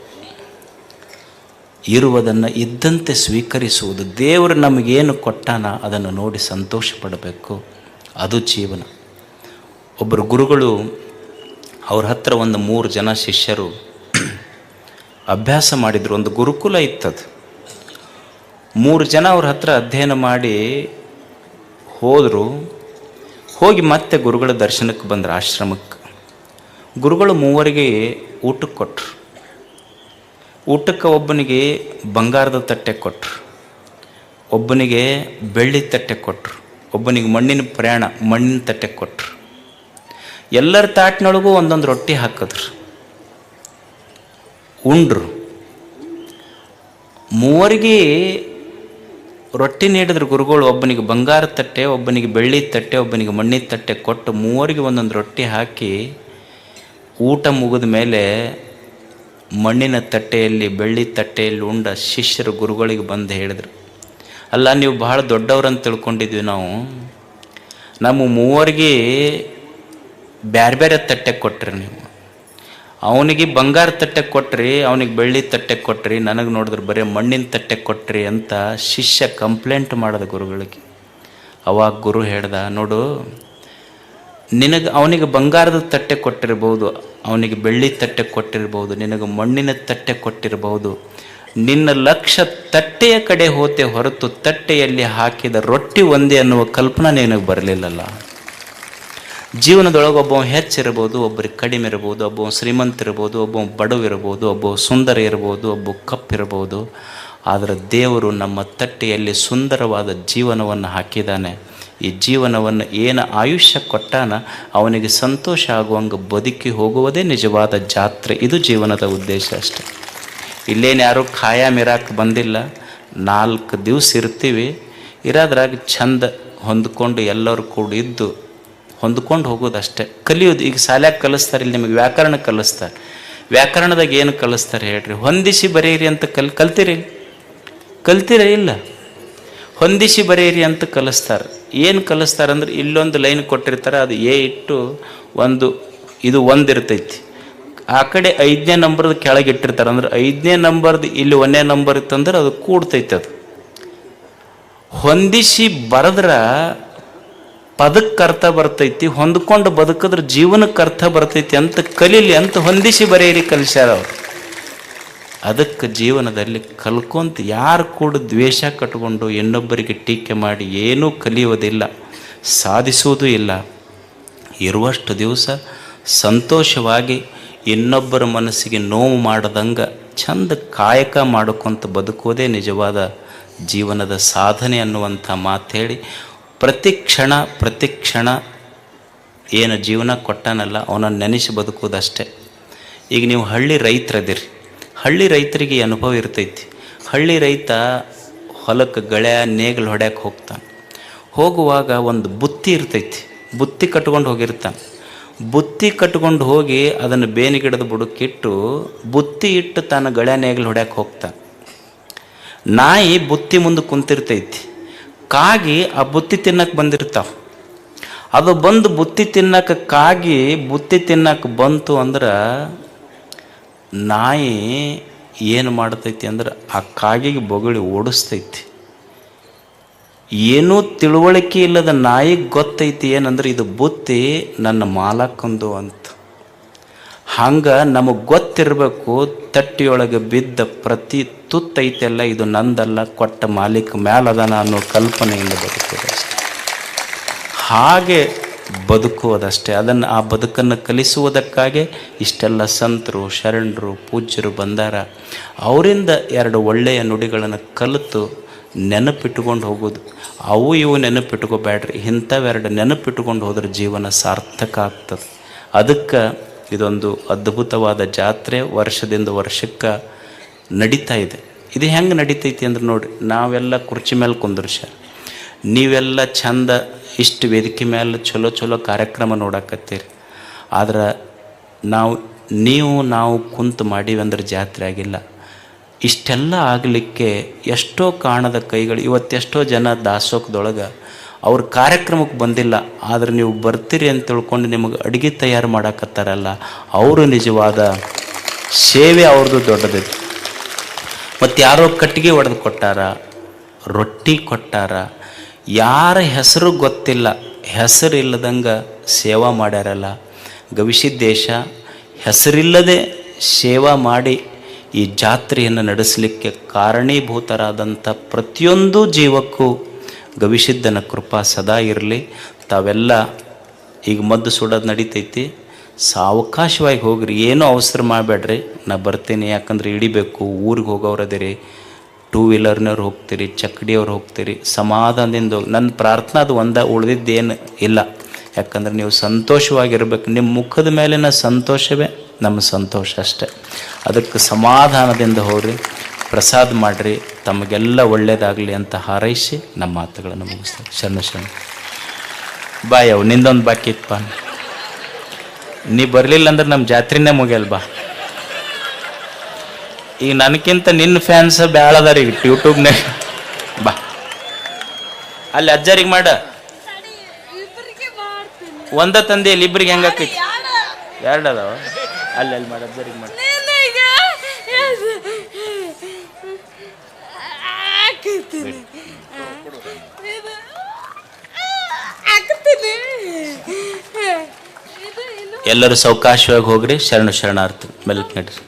ಇರುವುದನ್ನು ಇದ್ದಂತೆ ಸ್ವೀಕರಿಸುವುದು. ದೇವರು ನಮಗೇನು ಕೊಟ್ಟಾನ ಅದನ್ನು ನೋಡಿ ಸಂತೋಷ ಪಡಬೇಕು. ಅದು ಜೀವನ. ಒಬ್ಬರು ಗುರುಗಳು, ಅವ್ರ ಹತ್ರ ಒಂದು 3 ಜನ ಶಿಷ್ಯರು ಅಭ್ಯಾಸ ಮಾಡಿದರು. ಒಂದು ಗುರುಕುಲ ಇತ್ತದು. 3 ಜನ ಅವ್ರ ಹತ್ರ ಅಧ್ಯಯನ ಮಾಡಿ ಹೋದರು. ಹೋಗಿ ಮತ್ತೆ ಗುರುಗಳ ದರ್ಶನಕ್ಕೆ ಬಂದರು ಆಶ್ರಮಕ್ಕೆ. ಗುರುಗಳು 3 ಊಟಕ್ಕೆ ಕೊಟ್ಟರು. ಊಟಕ್ಕೆ ಒಬ್ಬನಿಗೆ ಬಂಗಾರದ ತಟ್ಟೆ ಕೊಟ್ಟರು, ಒಬ್ಬನಿಗೆ ಬೆಳ್ಳಿ ತಟ್ಟೆ ಕೊಟ್ಟರು, ಒಬ್ಬನಿಗೆ ಮಣ್ಣಿನ ಪ್ರಯಾಣ ಮಣ್ಣಿನ ತಟ್ಟೆ ಕೊಟ್ಟರು. ಎಲ್ಲರ ತಾಟಿನೊಳಗೂ ಒಂದೊಂದು ರೊಟ್ಟಿ ಹಾಕಿದ್ರು. ಉಂಡ್ರು. 3 ರೊಟ್ಟಿ ನೀಡಿದ್ರು ಗುರುಗಳು. ಒಬ್ಬನಿಗೆ ಬಂಗಾರ ತಟ್ಟೆ, ಒಬ್ಬನಿಗೆ ಬೆಳ್ಳಿ ತಟ್ಟೆ, ಒಬ್ಬನಿಗೆ ಮಣ್ಣಿನ ತಟ್ಟೆ ಕೊಟ್ಟು 3 ಒಂದೊಂದು ರೊಟ್ಟಿ ಹಾಕಿ ಊಟ ಮುಗಿದ ಮೇಲೆ ಮಣ್ಣಿನ ತಟ್ಟೆಯಲ್ಲಿ ಬೆಳ್ಳಿ ತಟ್ಟೆಯಲ್ಲಿ ಉಂಡ ಶಿಷ್ಯರು ಗುರುಗಳಿಗೆ ಬಂದು ಹೇಳಿದರು, ಅಲ್ಲ ನೀವು ಬಹಳ ದೊಡ್ಡವ್ರಂತ ತಿಳ್ಕೊಂಡಿದ್ವಿ ನಾವು. ನಮ್ಮ 3 ಬೇರೆ ಬೇರೆ ತಟ್ಟೆ ಕೊಟ್ರಿ ನೀವು. ಅವನಿಗೆ ಬಂಗಾರ ತಟ್ಟೆ ಕೊಟ್ರಿ, ಅವನಿಗೆ ಬೆಳ್ಳಿ ತಟ್ಟೆ ಕೊಟ್ರಿ, ನನಗೆ ನೋಡಿದ್ರೆ ಬರೀ ಮಣ್ಣಿನ ತಟ್ಟೆ ಕೊಟ್ರಿ ಅಂತ ಶಿಷ್ಯ ಕಂಪ್ಲೇಂಟ್ ಮಾಡಿದ ಗುರುಗಳಿಗೆ. ಅವಾಗ ಗುರು ಹೇಳ್ದ, ನೋಡು, ನಿನಗೆ ಅವನಿಗೆ ಬಂಗಾರದ ತಟ್ಟೆ ಕೊಟ್ಟಿರ್ಬೋದು, ಅವನಿಗೆ ಬೆಳ್ಳಿ ತಟ್ಟೆ ಕೊಟ್ಟಿರ್ಬೋದು, ನಿನಗೆ ಮಣ್ಣಿನ ತಟ್ಟೆ ಕೊಟ್ಟಿರ್ಬೋದು. ನಿನ್ನ ಲಕ್ಷ್ಯ ತಟ್ಟೆಯ ಕಡೆ ಹೋತೆ ಹೊರತು ತಟ್ಟೆಯಲ್ಲಿ ಹಾಕಿದ ರೊಟ್ಟಿ ಒಂದೇ ಅನ್ನುವ ಕಲ್ಪನಾ ನಿನಗೆ ಬರಲಿಲ್ಲಲ್ಲ. ಜೀವನದೊಳಗೆ ಒಬ್ಬ ಹೆಚ್ಚಿರ್ಬೋದು, ಒಬ್ಬರಿಗೆ ಕಡಿಮೆ ಇರ್ಬೋದು, ಒಬ್ಬ ಶ್ರೀಮಂತ ಇರ್ಬೋದು, ಒಬ್ಬ ಬಡವಿರ್ಬೋದು, ಒಬ್ಬ ಸುಂದರ ಇರ್ಬೋದು, ಒಬ್ಬ ಕಪ್ಪಿರ್ಬೋದು. ಆದರೆ ದೇವರು ನಮ್ಮ ತಟ್ಟೆಯಲ್ಲಿ ಸುಂದರವಾದ ಜೀವನವನ್ನು ಹಾಕಿದ್ದಾನೆ. ಈ ಜೀವನವನ್ನು ಏನು ಆಯುಷ್ಯ ಕೊಟ್ಟಾನ ಅವನಿಗೆ ಸಂತೋಷ ಆಗುವಂಗೆ ಬದುಕಿ ಹೋಗುವುದೇ ನಿಜವಾದ ಜಾತ್ರೆ. ಇದು ಜೀವನದ ಉದ್ದೇಶ ಅಷ್ಟೆ. ಇಲ್ಲೇನು ಯಾರೂ ಖಾಯಂ ಇರಾಕೆ ಬಂದಿಲ್ಲ. 4 ದಿವಸ ಇರ್ತೀವಿ, ಇರೋದ್ರಾಗ ಚಂದ ಹೊಂದ್ಕೊಂಡು ಎಲ್ಲರೂ ಕೂಡ ಇದ್ದು ಹೊಂದ್ಕೊಂಡು ಹೋಗೋದಷ್ಟೇ. ಕಲಿಯೋದು ಈಗ ಶಾಲ್ಯಾಗ ಕಲಿಸ್ತಾರೆ, ಇಲ್ಲಿ ನಿಮಗೆ ವ್ಯಾಕರಣ ಕಲಿಸ್ತಾರೆ. ವ್ಯಾಕರಣದಾಗ ಏನು ಕಲಿಸ್ತಾರೆ ಹೇಳ್ರಿ? ಹೊಂದಿಸಿ ಬರೆಯಿರಿ ಅಂತ ಕಲ್ತಿರೇ ಇಲ್ಲ. ಹೊಂದಿಸಿ ಬರೆಯಿರಿ ಅಂತ ಕಲಿಸ್ತಾರೆ. ಏನು ಕಲಿಸ್ತಾರೆ ಅಂದ್ರೆ ಇಲ್ಲೊಂದು ಲೈನ್ ಕೊಟ್ಟಿರ್ತಾರೆ, ಅದು ಎ ಇಟ್ಟು ಇದು ಒಂದಿರ್ತೈತಿ, ಆ ಕಡೆ 5ನೇ ನಂಬರ್ದು ಕೆಳಗೆ ಇಟ್ಟಿರ್ತಾರೆ. ಅಂದ್ರೆ 5ನೇ ನಂಬರ್ದು ಇಲ್ಲಿ 1ನೇ ನಂಬರ್ ಇತ್ತಂದ್ರೆ ಅದು ಕೂಡ್ತೈತಿ. ಅದು ಹೊಂದಿಸಿ ಬರೆದ್ರೆ ಪದಕ್ಕೆ ಅರ್ಥ ಬರ್ತೈತಿ, ಹೊಂದ್ಕೊಂಡು ಬದುಕಿದ್ರೆ ಜೀವನಕ್ಕೆ ಅರ್ಥ ಬರ್ತೈತಿ ಅಂತ ಕಲೀಲಿ ಅಂತ ಹೊಂದಿಸಿ ಬರೆಯಿರಿ ಕಲಿಸ್ಯಾರ ಅವರು. ಅದಕ್ಕೆ ಜೀವನದಲ್ಲಿ ಕಲ್ಕೊಂತ ಯಾರು ಕೂಡ ದ್ವೇಷ ಕಟ್ಕೊಂಡು ಇನ್ನೊಬ್ಬರಿಗೆ ಟೀಕೆ ಮಾಡಿ ಏನೂ ಕಲಿಯೋದಿಲ್ಲ, ಸಾಧಿಸುವುದೂ ಇಲ್ಲ. ಇರುವಷ್ಟು ದಿವಸ ಸಂತೋಷವಾಗಿ ಇನ್ನೊಬ್ಬರ ಮನಸ್ಸಿಗೆ ನೋವು ಮಾಡದಂಗೆ ಚಂದ ಕಾಯಕ ಮಾಡ್ಕೊತ ಬದುಕೋದೇ ನಿಜವಾದ ಜೀವನದ ಸಾಧನೆ ಅನ್ನುವಂಥ ಮಾತು ಹೇಳಿ, ಪ್ರತಿ ಕ್ಷಣ ಏನು ಜೀವನ ಕೊಟ್ಟಾನಲ್ಲ ಅವನನ್ನು ನೆನೆಸಿ ಬದುಕೋದಷ್ಟೇ. ಈಗ ನೀವು ಹಳ್ಳಿ ರೈತರದಿರಿ, ಹಳ್ಳಿ ರೈತರಿಗೆ ಅನುಭವ ಇರ್ತೈತಿ. ಹಳ್ಳಿ ರೈತ ಹೊಲಕ್ಕೆ ಗಳೆ ನೇಗಿಲು ಹೊಡ್ಯಕ್ಕೆ ಹೋಗ್ತಾನೆ. ಹೋಗುವಾಗ ಒಂದು ಬುತ್ತಿ ಇರ್ತೈತಿ, ಬುತ್ತಿ ಕಟ್ಕೊಂಡು ಹೋಗಿರ್ತಾನೆ. ಬುತ್ತಿ ಕಟ್ಕೊಂಡು ಹೋಗಿ ಅದನ್ನು ಬೇನಿಗಿಡದ ಬುಡಕ್ಕಿಟ್ಟು ಬುತ್ತಿ ಇಟ್ಟು ತಾನು ಗಳೆ ನೇಗಿಲು ಹೊಡ್ಯಕ್ಕೆ ಹೋಗ್ತಾನೆ. ನಾಯಿ ಬುತ್ತಿ ಮುಂದೆ ಕುಂತಿರ್ತೈತಿ, ಕಾಗಿ ಆ ಬುತ್ತಿ ತಿನ್ನಕ್ಕೆ ಬಂದಿರ್ತಾವ. ಅದು ಬಂದು ಬುತ್ತಿ ತಿನ್ನಕ್ಕೆ ಕಾಗಿ ಬುತ್ತಿ ತಿನ್ನಕ್ಕೆ ಬಂತು ಅಂದ್ರೆ ನಾಯಿ ಏನು ಮಾಡ್ತೈತಿ ಅಂದ್ರೆ ಆ ಕಾಗಿಗೆ ಬೊಗಳಿ ಓಡಿಸ್ತೈತಿ. ಏನೂ ತಿಳುವಳಿಕೆ ಇಲ್ಲದ ನಾಯಿಗೆ ಗೊತ್ತೈತಿ ಏನಂದ್ರೆ ಇದು ಬುತ್ತಿ ನನ್ನ ಮಾಲಕ್ಕಂದು ಅಂತ. ಹಂಗೆ ನಮಗೆ ಗೊತ್ತಿರಬೇಕು, ತಟ್ಟಿಯೊಳಗೆ ಬಿದ್ದ ಪ್ರತಿ ತುತ್ತೈತೆಲ್ಲ ಇದು ನಂದಲ್ಲ, ಕೊಟ್ಟ ಮಾಲೀಕ ಮ್ಯಾಲದನ ಅನ್ನೋ ಕಲ್ಪನೆಯಿಂದ ಬದುಕೋದಷ್ಟೆ. ಹಾಗೆ ಬದುಕುವುದಷ್ಟೇ. ಆ ಬದುಕನ್ನು ಕಲಿಸುವುದಕ್ಕಾಗಿ ಇಷ್ಟೆಲ್ಲ ಸಂತರು, ಶರಣರು, ಪೂಜ್ಯರು ಬಂದಾರ. ಅವರಿಂದ 2 ಒಳ್ಳೆಯ ನುಡಿಗಳನ್ನು ಕಲಿತು ನೆನಪಿಟ್ಟುಕೊಂಡು ಹೋಗೋದು. ಅವು ಇವು ನೆನಪಿಟ್ಕೋಬೇಡ್ರಿ, ಇಂಥವೆರಡು ನೆನಪಿಟ್ಟುಕೊಂಡು ಹೋದ್ರೆ ಜೀವನ ಸಾರ್ಥಕ ಆಗ್ತದೆ. ಅದಕ್ಕೆ ಇದೊಂದು ಅದ್ಭುತವಾದ ಜಾತ್ರೆ ವರ್ಷದಿಂದ ವರ್ಷಕ್ಕೆ ನಡೀತಾ ಇದೆ. ಇದು ಹೆಂಗೆ ನಡೀತೈತಿ ಅಂದ್ರೆ ನೋಡಿರಿ, ನಾವೆಲ್ಲ ಕುರ್ಚಿ ಮೇಲೆ ಕುಂದ್ರಸ್ಯಾರ, ನೀವೆಲ್ಲ ಚಂದ ಇಷ್ಟು ವೇದಿಕೆ ಮೇಲೆ ಚಲೋ ಕಾರ್ಯಕ್ರಮ ನೋಡಕತ್ತೀರಿ. ಆದ್ರೆ ನಾವು ಕುಂತು ಮಾಡೀವಿ ಅಂದ್ರೆ ಜಾತ್ರೆ ಆಗಿಲ್ಲ. ಇಷ್ಟೆಲ್ಲ ಆಗಲಿಕ್ಕೆ ಎಷ್ಟೋ ಕಾಣದ ಕೈಗಳು. ಇವತ್ತೆಷ್ಟೋ ಜನ ದಾಸೋಹದೊಳಗೆ ಅವ್ರ ಕಾರ್ಯಕ್ರಮಕ್ಕೆ ಬಂದಿಲ್ಲ, ಆದರೆ ನೀವು ಬರ್ತೀರಿ ಅಂತ ತಿಳ್ಕೊಂಡು ನಿಮಗೆ ಅಡುಗೆ ತಯಾರು ಮಾಡಕತ್ತಾರಲ್ಲ, ಅವರು ನಿಜವಾದ ಸೇವೆ ಅವ್ರದ್ದು ದೊಡ್ಡದಿತ್ತು. ಮತ್ತು ಯಾರೋ ಕಟ್ಟಿಗೆ ಒಡೆದು ಕೊಟ್ಟಾರ, ರೊಟ್ಟಿ ಕೊಟ್ಟಾರ, ಯಾರ ಹೆಸರು ಗೊತ್ತಿಲ್ಲ, ಹೆಸರಿಲ್ಲದಂಗೆ ಸೇವಾ ಮಾಡ್ಯಾರಲ್ಲ. ಗವಿಸಿದ್ದೇಶ ಹೆಸರಿಲ್ಲದೆ ಸೇವಾ ಮಾಡಿ ಈ ಜಾತ್ರೆಯನ್ನು ನಡೆಸಲಿಕ್ಕೆ ಕಾರಣೀಭೂತರಾದಂಥ ಪ್ರತಿಯೊಂದು ಜೀವಕ್ಕೂ ಗವಿಸಿದ್ದನ ಕೃಪಾ ಸದಾ ಇರಲಿ. ತಾವೆಲ್ಲ ಈಗ ಮದ್ದು ಸುಡೋದು ನಡೀತೈತಿ, ಸಾವಕಾಶವಾಗಿ ಹೋಗ್ರಿ, ಏನೂ ಅವಸರ ಮಾಡಬೇಡ್ರಿ. ನಾ ಬರ್ತೀನಿ, ಯಾಕಂದ್ರೆ ಹಿಡಿಬೇಕು. ಊರಿಗೆ ಹೋಗೋರದಿರಿ, 2 ವೀಲರ್ನವ್ರು ಹೋಗ್ತೀರಿ, ಚಕ್ಕಡಿಯವ್ರು ಹೋಗ್ತೀರಿ, ಸಮಾಧಾನದಿಂದ ಹೋಗಿ. ನನ್ನ ಪ್ರಾರ್ಥನಾ ಅದು ಉಳಿದಿದ್ದೇನು ಇಲ್ಲ. ಯಾಕಂದ್ರೆ ನೀವು ಸಂತೋಷವಾಗಿರ್ಬೇಕು. ನಿಮ್ಮ ಮುಖದ ಮೇಲಿನ ಸಂತೋಷವೇ ನಮ್ಮ ಸಂತೋಷ ಅಷ್ಟೆ. ಅದಕ್ಕೆ ಸಮಾಧಾನದಿಂದ ಹೋಗ್ರಿ, ಪ್ರಸಾದ ಮಾಡಿರಿ, ತಮಗೆಲ್ಲ ಒಳ್ಳೆಯದಾಗಲಿ ಅಂತ ಹಾರೈಸಿ ನಮ್ಮ ಮಾತುಗಳನ್ನು ಮುಗಿಸ್ತಾರೆ. ಶರಣ ಬಾಯವ್ ನಿಂದೊಂದು ಬಾಕಿ ಇತ್ತಪ್ಪ. ನೀ ಬರಲಿಲ್ಲ ಅಂದ್ರೆ ನಮ್ಮ ಜಾತ್ರೆನೇ ಮುಗಿಯಲ್ ಬಾ. ಈಗ ನನಗಿಂತ ನಿನ್ನ ಫ್ಯಾನ್ಸ್ ಬ್ಯಾಳ ಅದಾರ ಈಗ ಯೂಟ್ಯೂಬ್ನಾಗ. ಬಾ ಅಲ್ಲಿ ಅಜ್ಜರಿಗೆ ಮಾಡ, ಒಂದ ತಂದೆಯಲ್ಲಿ ಇಬ್ಬರಿಗೆ ಹೆಂಗಾಕೈತಿ? 2 ಅದಾವ, ಅಲ್ಲಿ ಮಾಡ, ಅಜ್ಜರಿಗೆ ಮಾಡ. ಎಲ್ಲರೂ ಸಾವಕಾಶವಾಗಿ ಹೋಗ್ರಿ. ಶರಣಾರ್ಥಿ ಮೆಲ್ಕ್ ನಡ್ರಿ.